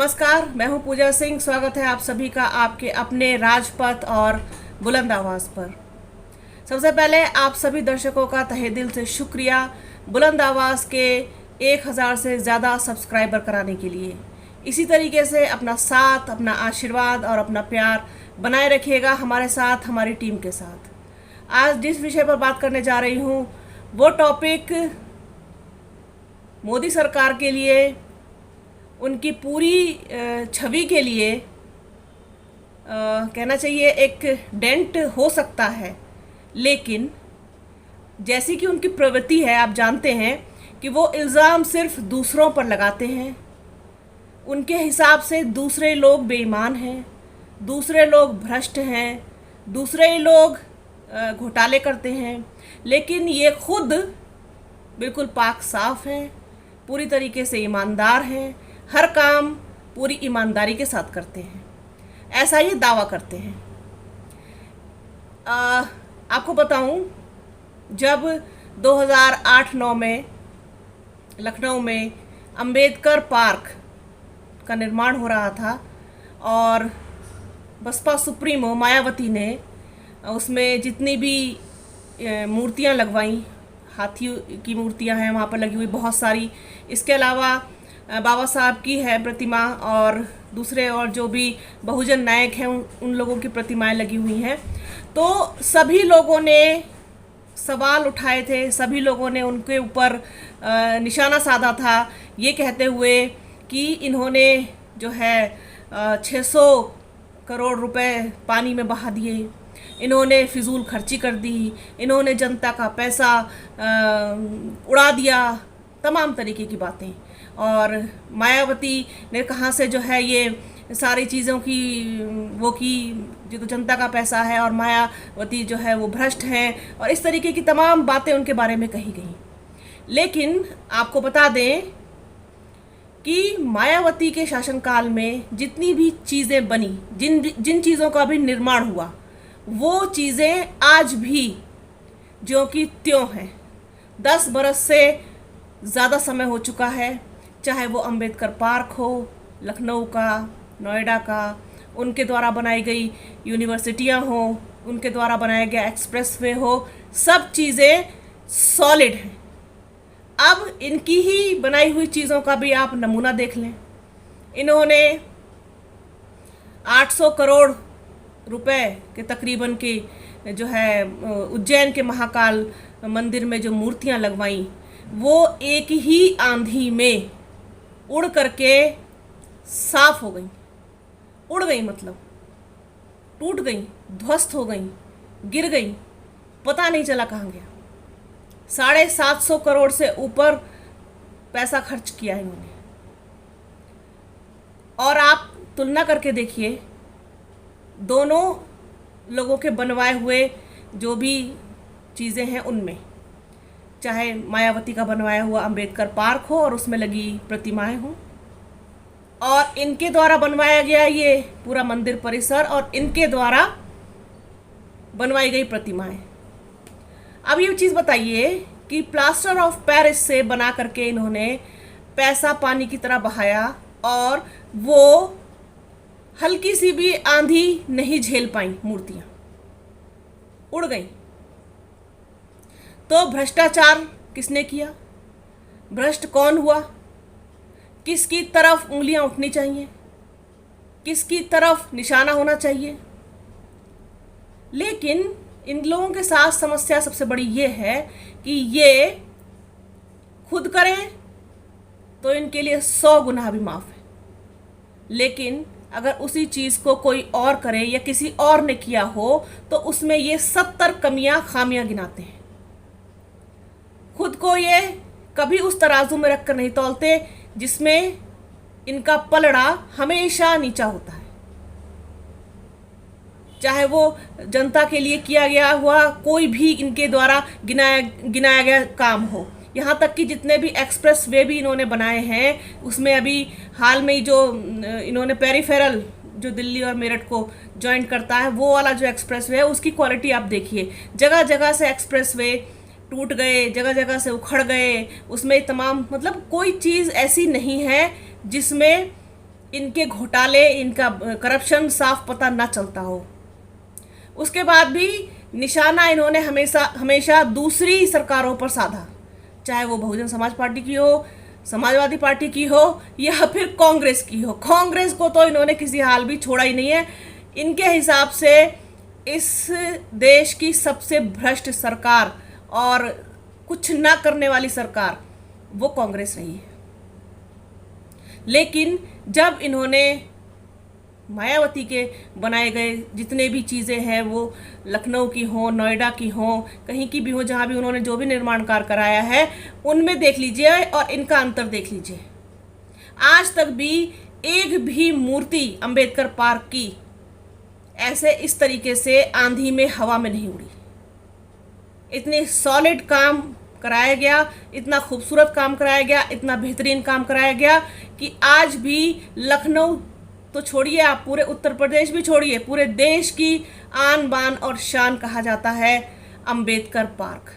नमस्कार, मैं हूं पूजा सिंह। स्वागत है आप सभी का आपके अपने राजपथ और बुलंद आवाज़ पर। सबसे पहले आप सभी दर्शकों का तहे दिल से शुक्रिया बुलंद आवाज़ के 1000 से ज़्यादा सब्सक्राइबर कराने के लिए। इसी तरीके से अपना साथ, अपना आशीर्वाद और अपना प्यार बनाए रखिएगा हमारे साथ, हमारी टीम के साथ। आज जिस विषय पर बात करने जा रही हूँ वो टॉपिक मोदी सरकार के लिए, उनकी पूरी छवि के लिए कहना चाहिए एक डेंट हो सकता है। लेकिन जैसी कि उनकी प्रवृत्ति है, आप जानते हैं कि वो इल्ज़ाम सिर्फ दूसरों पर लगाते हैं। उनके हिसाब से दूसरे लोग बेईमान हैं, दूसरे लोग भ्रष्ट हैं, दूसरे लोग घोटाले करते हैं, लेकिन ये खुद बिल्कुल पाक साफ हैं, पूरी तरीके से ईमानदार हैं, हर काम पूरी ईमानदारी के साथ करते हैं, ऐसा ये दावा करते हैं। आपको बताऊं, जब 2008-9 में लखनऊ में अंबेडकर पार्क का निर्माण हो रहा था और बसपा सुप्रीमो मायावती ने उसमें जितनी भी मूर्तियां लगवाई, हाथी की मूर्तियां हैं वहाँ पर लगी हुई बहुत सारी, इसके अलावा बाबा साहब की है प्रतिमा और दूसरे और जो भी बहुजन नायक हैं उन लोगों की प्रतिमाएं लगी हुई हैं। तो सभी लोगों ने सवाल उठाए थे, सभी लोगों ने उनके ऊपर निशाना साधा था, ये कहते हुए कि इन्होंने जो है 600 करोड़ रुपए पानी में बहा दिए, इन्होंने फिजूल खर्ची कर दी, इन्होंने जनता का पैसा उड़ा दिया, तमाम तरीके की बातें। और मायावती ने कहाँ से जो है ये सारी चीज़ों की वो की, जो तो जनता का पैसा है, और मायावती जो है वो भ्रष्ट हैं, और इस तरीके की तमाम बातें उनके बारे में कही गई। लेकिन आपको बता दें कि मायावती के शासनकाल में जितनी भी चीज़ें बनी, जिन चीज़ों का भी निर्माण हुआ, वो चीज़ें आज भी जो कि त्यों हैं। 10 बरस से ज़्यादा समय हो चुका है, चाहे वो अंबेडकर पार्क हो, लखनऊ का, नोएडा का, उनके द्वारा बनाई गई यूनिवर्सिटियां हो, उनके द्वारा बनाया गया एक्सप्रेसवे हो, सब चीज़ें सॉलिड हैं। अब इनकी ही बनाई हुई चीज़ों का भी आप नमूना देख लें। इन्होंने 800 करोड़ रुपए के तकरीबन की जो है उज्जैन के महाकाल मंदिर में जो मूर्तियां लगवाई, वो एक ही आंधी में उड़ करके साफ हो गई। उड़ गई मतलब टूट गई, ध्वस्त हो गई, गिर गई, पता नहीं चला कहाँ गया। 750 करोड़ से ऊपर पैसा खर्च किया इन्होंने। और आप तुलना करके देखिए दोनों लोगों के बनवाए हुए जो भी चीज़ें हैं उनमें, चाहे मायावती का बनवाया हुआ अंबेडकर पार्क हो और उसमें लगी प्रतिमाएं हों, और इनके द्वारा बनवाया गया ये पूरा मंदिर परिसर और इनके द्वारा बनवाई गई प्रतिमाएं। अब ये चीज़ बताइए कि प्लास्टर ऑफ पेरिस से बना करके इन्होंने पैसा पानी की तरह बहाया और वो हल्की सी भी आंधी नहीं झेल पाई, मूर्तियां उड़ गई। तो भ्रष्टाचार किसने किया? भ्रष्ट कौन हुआ? किसकी तरफ उंगलियां उठनी चाहिए? किसकी तरफ निशाना होना चाहिए? लेकिन इन लोगों के साथ समस्या सबसे बड़ी ये है कि ये खुद करें तो इनके लिए 100 गुनाह भी माफ़ है, लेकिन अगर उसी चीज़ को कोई और करे या किसी और ने किया हो तो उसमें ये 70 कमियां, खामियां गिनाते हैं। खुद को ये कभी उस तराजू में रखकर नहीं तौलते जिसमें इनका पलड़ा हमेशा नीचा होता है। चाहे वो जनता के लिए किया गया हुआ कोई भी इनके द्वारा गिनाया गया काम हो, यहाँ तक कि जितने भी एक्सप्रेस वे भी इन्होंने बनाए हैं, उसमें अभी हाल में ही जो इन्होंने पेरिफेरल जो दिल्ली और मेरठ को जॉइंट करता है, वो वाला जो एक्सप्रेस वे है, उसकी क्वालिटी आप देखिए। जगह जगह से एक्सप्रेस वे टूट गए, जगह जगह से उखड़ गए, उसमें तमाम मतलब कोई चीज़ ऐसी नहीं है जिसमें इनके घोटाले, इनका करप्शन साफ पता ना चलता हो। उसके बाद भी निशाना इन्होंने हमेशा हमेशा दूसरी सरकारों पर साधा, चाहे वो बहुजन समाज पार्टी की हो, समाजवादी पार्टी की हो या फिर कांग्रेस की हो। कांग्रेस को तो इन्होंने किसी हाल भी छोड़ा ही नहीं है। इनके हिसाब से इस देश की सबसे भ्रष्ट सरकार और कुछ ना करने वाली सरकार वो कांग्रेस रही है। लेकिन जब इन्होंने मायावती के बनाए गए जितने भी चीज़ें हैं, वो लखनऊ की हो, नोएडा की हो, कहीं की भी हो, जहाँ भी उन्होंने जो भी निर्माण कार्य कराया है, उनमें देख लीजिए और इनका अंतर देख लीजिए। आज तक भी एक भी मूर्ति अंबेडकर पार्क की ऐसे इस तरीके से आंधी में, हवा में नहीं उड़ी। इतने सॉलिड काम कराया गया, इतना खूबसूरत काम कराया गया, इतना बेहतरीन काम कराया गया कि आज भी लखनऊ तो छोड़िए, आप पूरे उत्तर प्रदेश भी छोड़िए, पूरे देश की आन बान और शान कहा जाता है अंबेडकर पार्क।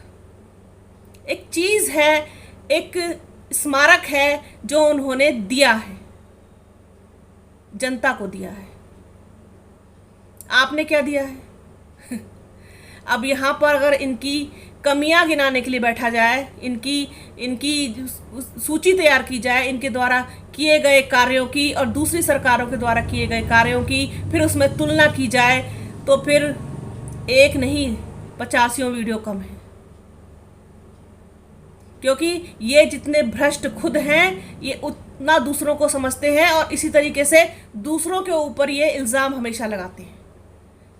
एक चीज़ है, एक स्मारक है जो उन्होंने दिया है, जनता को दिया है। आपने क्या दिया है? अब यहाँ पर अगर इनकी कमियां गिनाने के लिए बैठा जाए, इनकी सूची तैयार की जाए, इनके द्वारा किए गए कार्यों की और दूसरी सरकारों के द्वारा किए गए कार्यों की, फिर उसमें तुलना की जाए, तो फिर एक नहीं 50 वीडियो कम है। क्योंकि ये जितने भ्रष्ट खुद हैं, ये उतना दूसरों को समझते हैं और इसी तरीके से दूसरों के ऊपर ये इल्ज़ाम हमेशा लगाते हैं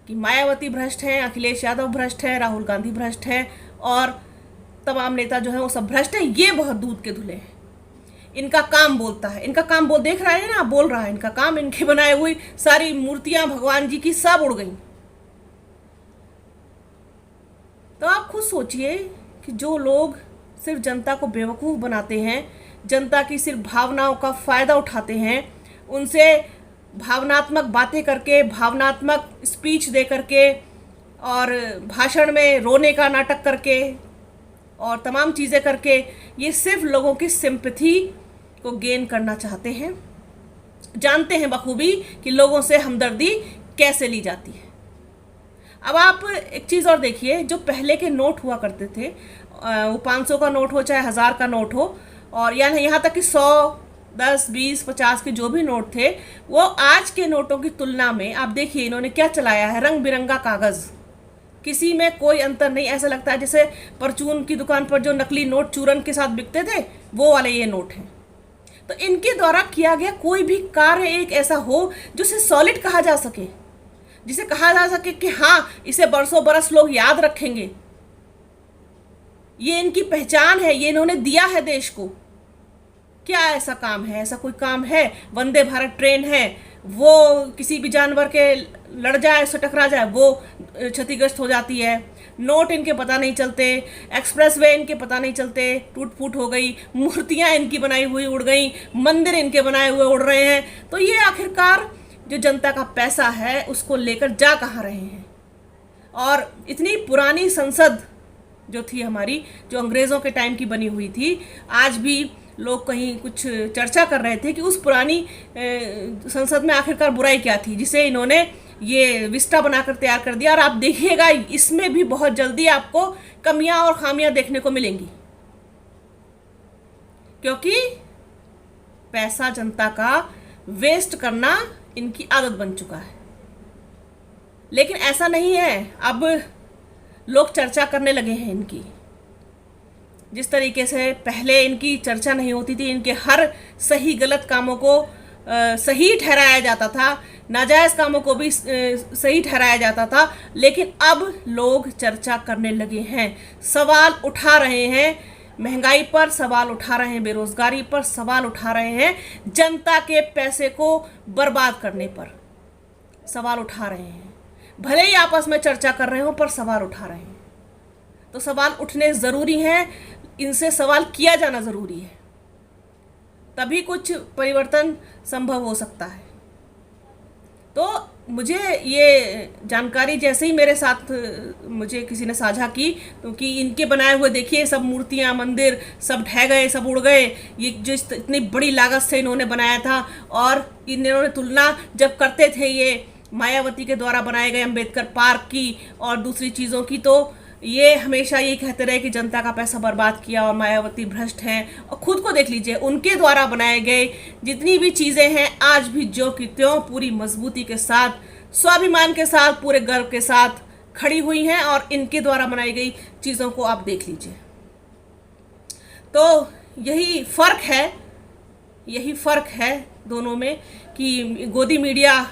कि मायावती भ्रष्ट हैं, अखिलेश यादव भ्रष्ट है, राहुल गांधी भ्रष्ट है और तमाम नेता जो हैं वो सब भ्रष्ट हैं। ये बहुत दूध के धुले हैं। इनका काम बोलता है, इनका काम बोल, देख रहा है ना, बोल रहा है। इनका काम, इनके बनाए हुई सारी मूर्तियां भगवान जी की सब उड़ गई। तो आप खुद सोचिए कि जो लोग सिर्फ जनता को बेवकूफ़ बनाते हैं, जनता की सिर्फ भावनाओं का फ़ायदा उठाते हैं, उनसे भावनात्मक बातें करके, भावनात्मक स्पीच दे करके और भाषण में रोने का नाटक करके और तमाम चीज़ें करके ये सिर्फ लोगों की सिंपैथी को गेन करना चाहते हैं। जानते हैं बखूबी कि लोगों से हमदर्दी कैसे ली जाती है। अब आप एक चीज़ और देखिए, जो पहले के नोट हुआ करते थे, वो 500 का नोट हो चाहे 1000 का नोट हो, और यानी यहाँ तक कि 100, 10, 20, 50 के जो भी नोट थे, वो आज के नोटों की तुलना में आप देखिए इन्होंने क्या चलाया है, रंग बिरंगा कागज़। किसी में कोई अंतर नहीं। ऐसा लगता है जैसे परचून की दुकान पर जो नकली नोट चूरन के साथ बिकते थे, वो वाले ये नोट हैं। तो इनके द्वारा किया गया कोई भी कार्य एक ऐसा हो जिसे सॉलिड कहा जा सके, जिसे कहा जा सके कि हाँ, इसे बरसों बरस लोग याद रखेंगे, ये इनकी पहचान है, ये इन्होंने दिया है देश को। क्या ऐसा काम है? ऐसा कोई काम है? वंदे भारत ट्रेन है, वो किसी भी जानवर के लड़ जाए, उससे टकरा जाए, वो क्षतिग्रस्त हो जाती है। नोट इनके पता नहीं चलते, एक्सप्रेस वे इनके पता नहीं चलते, टूट फूट हो गई, मूर्तियाँ इनकी बनाई हुई उड़ गई, मंदिर इनके बनाए हुए उड़ रहे हैं। तो ये आखिरकार जो जनता का पैसा है उसको लेकर जा कहाँ रहे हैं? और इतनी पुरानी संसद जो थी हमारी, जो अंग्रेज़ों के टाइम की बनी हुई थी, आज भी लोग कहीं कुछ चर्चा कर रहे थे कि उस पुरानी संसद में आखिरकार बुराई क्या थी जिसे इन्होंने ये विस्टा बनाकर तैयार कर दिया। और आप देखिएगा इसमें भी बहुत जल्दी आपको कमियां और खामियां देखने को मिलेंगी, क्योंकि पैसा जनता का वेस्ट करना इनकी आदत बन चुका है। लेकिन ऐसा नहीं है, अब लोग चर्चा करने लगे हैं इनकी। जिस तरीके से पहले इनकी चर्चा नहीं होती थी, इनके हर सही गलत कामों को सही ठहराया जाता था, नाजायज़ कामों को भी सही ठहराया जाता था, लेकिन अब लोग चर्चा करने लगे हैं, सवाल उठा रहे हैं, महंगाई पर सवाल उठा रहे हैं, बेरोजगारी पर सवाल उठा रहे हैं, जनता के पैसे को बर्बाद करने पर सवाल उठा रहे हैं। भले ही आपस में चर्चा कर रहे हो पर सवाल उठा रहे हैं। तो सवाल उठने ज़रूरी हैं, इनसे सवाल किया जाना ज़रूरी है, तभी कुछ परिवर्तन संभव हो सकता है। तो मुझे ये जानकारी जैसे ही मेरे साथ मुझे किसी ने साझा की, क्योंकि इनके बनाए हुए देखिए सब मूर्तियां, मंदिर सब ढह गए, सब उड़ गए। ये जो इतनी बड़ी लागत से इन्होंने बनाया था, और इन्होंने तुलना जब करते थे ये मायावती के द्वारा बनाए गए अंबेडकर पार्क की और दूसरी चीज़ों की, तो ये हमेशा ये कहते रहे कि जनता का पैसा बर्बाद किया और मायावती भ्रष्ट हैं। और खुद को देख लीजिए, उनके द्वारा बनाए गए जितनी भी चीज़ें हैं आज भी ज्यों की त्यों पूरी मजबूती के साथ, स्वाभिमान के साथ, पूरे गर्व के साथ खड़ी हुई हैं। और इनके द्वारा बनाई गई चीज़ों को आप देख लीजिए। तो यही फ़र्क है दोनों में, कि गोदी मीडिया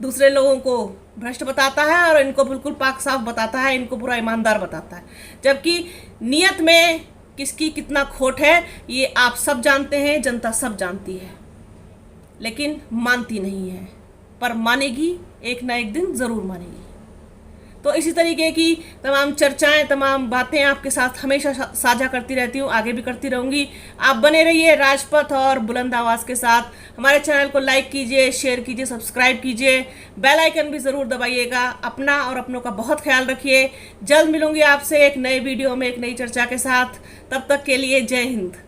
दूसरे लोगों को भ्रष्ट बताता है और इनको बिल्कुल पाक साफ बताता है, इनको पूरा ईमानदार बताता है। जबकि नियत में किसकी कितना खोट है ये आप सब जानते हैं, जनता सब जानती है, लेकिन मानती नहीं है। पर मानेगी, एक ना एक दिन ज़रूर मानेगी। तो इसी तरीके की तमाम चर्चाएं, तमाम बातें आपके साथ हमेशा साझा करती रहती हूँ, आगे भी करती रहूँगी। आप बने रहिए राजपथ और बुलंद आवाज़ के साथ। हमारे चैनल को लाइक कीजिए, शेयर कीजिए, सब्सक्राइब कीजिए, बेल आइकन भी ज़रूर दबाइएगा। अपना और अपनों का बहुत ख्याल रखिए। जल्द मिलूंगी आपसे एक नए वीडियो में, एक नई चर्चा के साथ। तब तक के लिए जय हिंद।